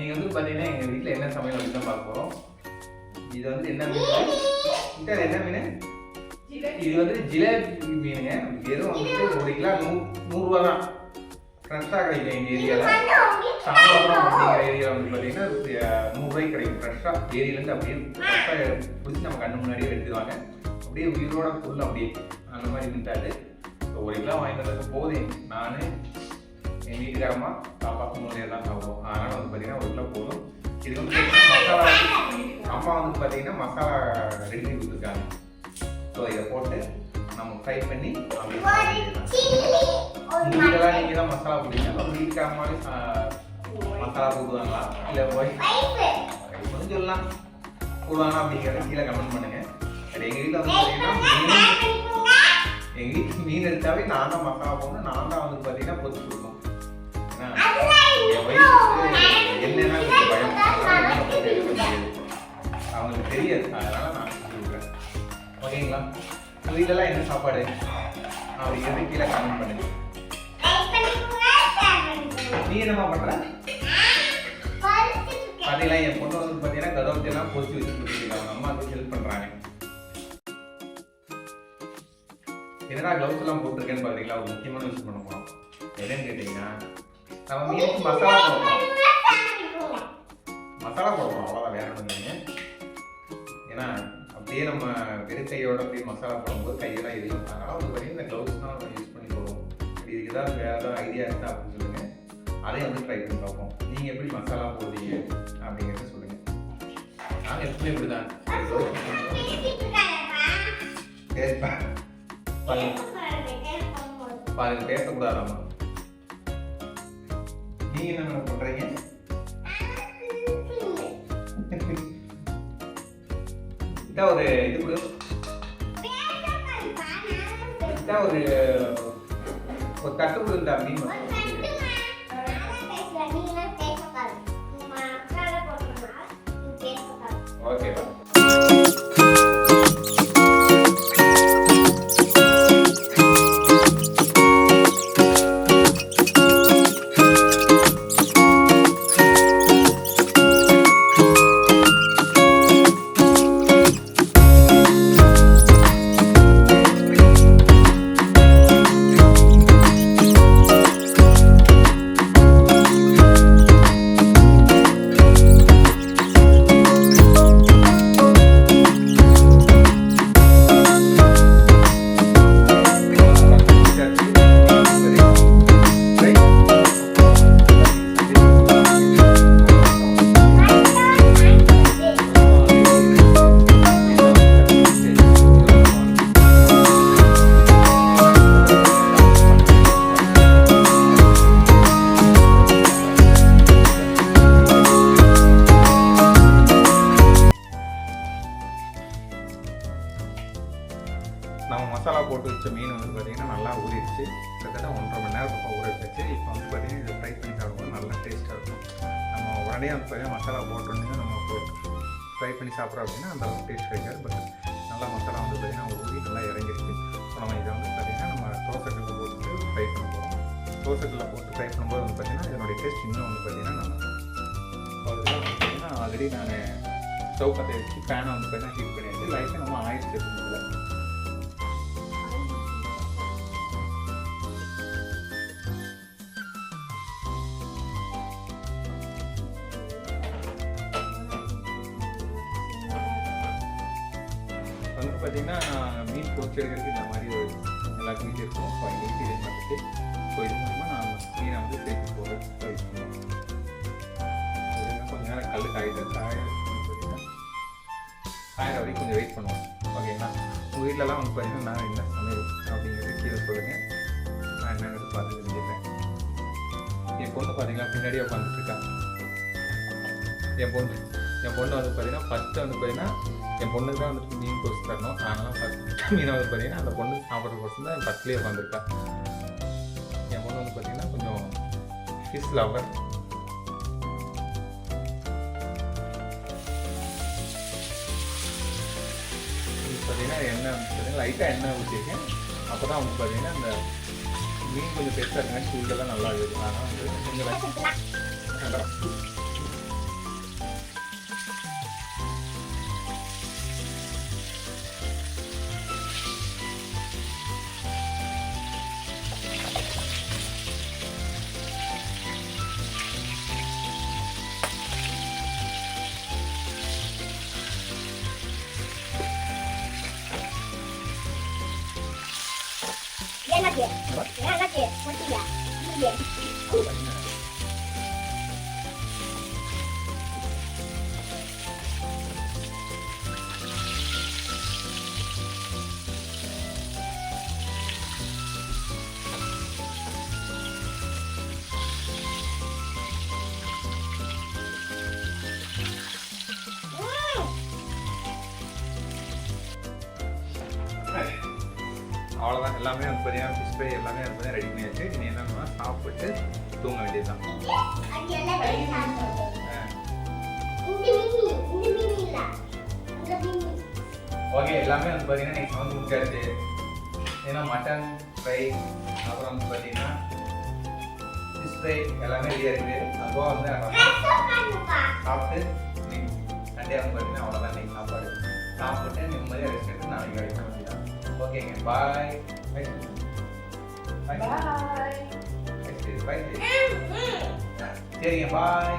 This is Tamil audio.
நீங்கள் வந்து பார்த்தீங்கன்னா எங்கள் வீட்டில் என்ன சமையல் வந்து தான் பார்க்க போகிறோம். இது வந்து என்ன மீன்? இது என்ன மீன்? இது வந்து ஜிலேபி மீனுங்க. வெறும் வந்துட்டு 1 கிலோ 100 ரூபா தான். ஃப்ரெஷ்ஷாக கிடைக்கும் எங்கள் ஏரியாவில். சாம்பாரம் அப்படிங்கிற ஏரியாவில் வந்து பார்த்தீங்கன்னா 100 ரூபாய்க்கு கிடைக்கும். ஃப்ரெஷ்ஷாக ஏரியிலேருந்து அப்படியே ஃப்ரெஷ்ஷாக பிடிச்சி நம்ம கண்ணு முன்னாடியே எடுத்துருவாங்க. அப்படியே உயிரோட ஃபுல் அப்படியே அந்த மாதிரி இருந்துட்டாது. ஸோ 1 கிலோ வாங்கிட்டு வந்தது போதும். நான் என் வீட்டுக்காரம்மா பாப்பாக்கு 3 தான் சாப்பிடுவோம். அதனால் வந்து பார்த்தீங்கன்னா 1 கிலோ போதும். இது வந்து மசாலா அம்மா வந்து பார்த்தீங்கன்னா மசாலா ரெடி பண்ணி கொடுத்துருக்காங்க. ஸோ இதை போட்டு நம்ம ஃப்ரை பண்ணி இதெல்லாம் நீங்கள் தான் மசாலா போடுவீங்க. நம்ம வீட்டுக்காரம்மாவே மசாலா போடுவாங்களா இல்லை கொஞ்சம் சொல்லலாம் போடுவாங்க அப்படிங்கிறத கீழே கமெண்ட் பண்ணுங்க. பட் எங்கள் வீட்டில் வந்து பார்த்தீங்கன்னா எங்கள் வீட்டுக்கு மீன் எடுத்தாவே நான் தான் மசாலா போடணும். நான் தான் வந்து பார்த்தீங்கன்னா பொறுத்து கொடுக்கணும். என் வயசுக்கு என்னென்னா பயம் அவங்களுக்கு தெரியாது. அதனால நான் சொல்லிவிடுறேன். ஓகேங்களா? உங்கள் வீட்டிலலாம் என்ன சாப்பாடு அப்படிங்கிறது கீழே கமெண்ட் பண்ணுங்க. நீ என்னம்மா பண்ற? பார்த்தீங்களா என் பொண்ணு வந்து பார்த்தீங்கன்னா கதவத்தையெல்லாம் பொறுத்து வச்சு கொடுத்துருக்காங்க. அவங்க அம்மா வந்து ஹெல்ப் பண்ணுறாங்க. என்னடா க்ளவுஸ் எல்லாம் போட்டிருக்கேன்னு பார்த்தீங்களா? ஒரு முக்கியமான விஷயம் பண்ண போகிறோம். என்னன்னு கேட்டிங்கன்னா நம்ம மீனுக்கு மசாலா போடுறோம். மசாலா போடுறோம் அவ்வளோதான், வேற ஒன்றும் இல்லைங்க. ஏன்னா அப்படியே நம்ம வெறுக்கையோட அப்படியே மசாலா போடும்போது கையெல்லாம் எரியும். அதனால் வந்து பார்த்தீங்கன்னா இந்த க்ளவுஸ்லாம் நம்ம யூஸ் பண்ணி போடுவோம். இதுக்கு ஏதாவது வேறு ஏதாவது ஐடியா இருந்தால் அப்படின்னு சொல்லுங்கள். அதையும் வந்து ட்ரை பண்ணி பார்ப்போம். நீங்கள் எப்படி மசாலா போடுவீங்க அப்படிங்கிறத சொல்லுங்கள். நாங்கள் எப்பவுமே இப்படி தான் சரிப்பா பாருங்க பேசக்கூடாதாம்மா. நீங்க என்ன பண்றீங்க? இதா ஒரு இது கூட இதா ஒரு தட்டு கொடுத்தா மீன் ஓகேவா? நம்ம மசாலா போட்டு வச்ச மீன் வந்து பார்த்தீங்கன்னா நல்லா ஊறிடுச்சு. கிட்டத்தட்ட 1.5 மணி நேரம் பக்கம் ஊற வச்சு. இப்போ வந்து பார்த்தீங்கன்னா இதை ஃப்ரை பண்ணி சாப்பிடும்போது நல்லா டேஸ்ட்டாக இருக்கும். நம்ம உடனே வந்து பார்த்தீங்கன்னா மசாலா போட்டோன்னு நம்ம ஃப்ரை பண்ணி சாப்பிட்றோம் அப்படின்னா அந்த அளவுக்கு டேஸ்ட் கிடைக்காது. பட் நல்லா மசாலா வந்து பார்த்தீங்கன்னா ஊறி நல்லா இறங்கிடுச்சு. ஸோ நம்ம இதை வந்து பார்த்தீங்கன்னா நம்ம தோசைக்கல்லில் போட்டு ஃப்ரை பண்ண போகிறோம். தோசைக்கல்லில் போட்டு ஃப்ரை பண்ணும்போது வந்து பார்த்தீங்கன்னா இதனுடைய டேஸ்ட் இன்னும் வந்து பார்த்தீங்கன்னா நல்லா அதுதான் வந்து பார்த்தீங்கன்னா ஆல்ரெடி நான் ஸ்டவ் பற்ற வச்சு பேனை வந்து பார்த்தீங்கன்னா ஹீட் பண்ணியாச்சு. லைட்டாக நம்ம ஆயில் சேர்த்துக்கல. வந்து பார்த்தீங்கன்னா மீன் பொறிச்சு எடுக்கிறதுக்கு இந்த மாதிரி ஒரு எல்லாருக்கும் வீட்டு இருக்கும். ஸோ எங்கள் வீட்டு இது வந்துட்டு ஸோ இது மூலமாக நான் மீனை வந்து சேர்த்து போட ட்ரை பண்ணுவோம். கொஞ்சம் நேரம் கல் காயிட்டு காயிற வரைக்கும் கொஞ்சம் வெயிட் பண்ணுவோம். ஓகேங்களா? உங்கள் வீட்டிலலாம் வந்து பார்த்தீங்கன்னா நான் என்ன சமையல் அப்படிங்கிறது கீழே சொல்லுங்கள். நான் என்னங்கிறது பார்த்து தெரிஞ்சுக்கிறேன். என் பொண்ணு பார்த்தீங்கன்னா பின்னாடியே உட்காந்துட்ருக்காங்க. என் பொண்ணு வந்து பார்த்தீங்கன்னா ஃபஸ்ட்டு வந்து பார்த்தீங்கன்னா என் பொண்ணுக்கு தான் வந்துட்டு மீன் பொறிச்சு தரணும். அதனால் ஃபஸ்ட்டு மீனை வந்து பார்த்தீங்கன்னா அந்த பொண்ணு சாப்பிட்ற பொறுத்து தான் என் பக்கத்துலேயே உட்காந்துருக்கா. என் பொண்ணு வந்து பார்த்தீங்கன்னா கொஞ்சம் ஃபிஷ் லவர். பார்த்தீங்கன்னா எண்ணெய் வந்து பார்த்தீங்கன்னா லைட்டாக எண்ணெய் ஊற்றிருக்கேன். அப்போ தான் வந்து பார்த்தீங்கன்னா அந்த மீன் கொஞ்சம் பெருசாக இருக்குங்க. சூடெல்லாம் நல்லா இருக்குது. அதனால் வந்து கொஞ்சம் நல்லா அண்ணாச்சி அண்ணாச்சி முடிச்சியா அவ்வளோதான். எல்லாமே வந்து பார்த்தீங்கன்னா ஃபிஷ் ஃப்ரை எல்லாமே வந்து பார்த்தீங்கன்னா ரெடி பண்ணியாச்சு. இனி என்னன்னா சாப்பிட்டு தூங்க வேண்டியதுதான். ஓகே, எல்லாமே வந்து பார்த்தீங்கன்னா இன்னைக்கு வந்து முடிச்சாச்சு. ஏன்னா மட்டன் ஃப்ரை அப்புறம் வந்து பார்த்தீங்கன்னா ஃபிஷ் ஃப்ரை எல்லாமே ரெடியாக இருக்குது. அப்போ வந்து சாப்பிட்டு இன்னைக்கு சண்டே வந்து பார்த்தீங்கன்னா அவ்வளோதான். இன்னைக்கு சாப்பாடு சாப்பிட்டு நிம்மதியாக ரெஸ்ட் எடுத்து நாளைக்கு வரைக்கும் வேண்டியதான். ஓகேங்க, பாய் பாய் பாய் பாய். சரிங்க, பாய்.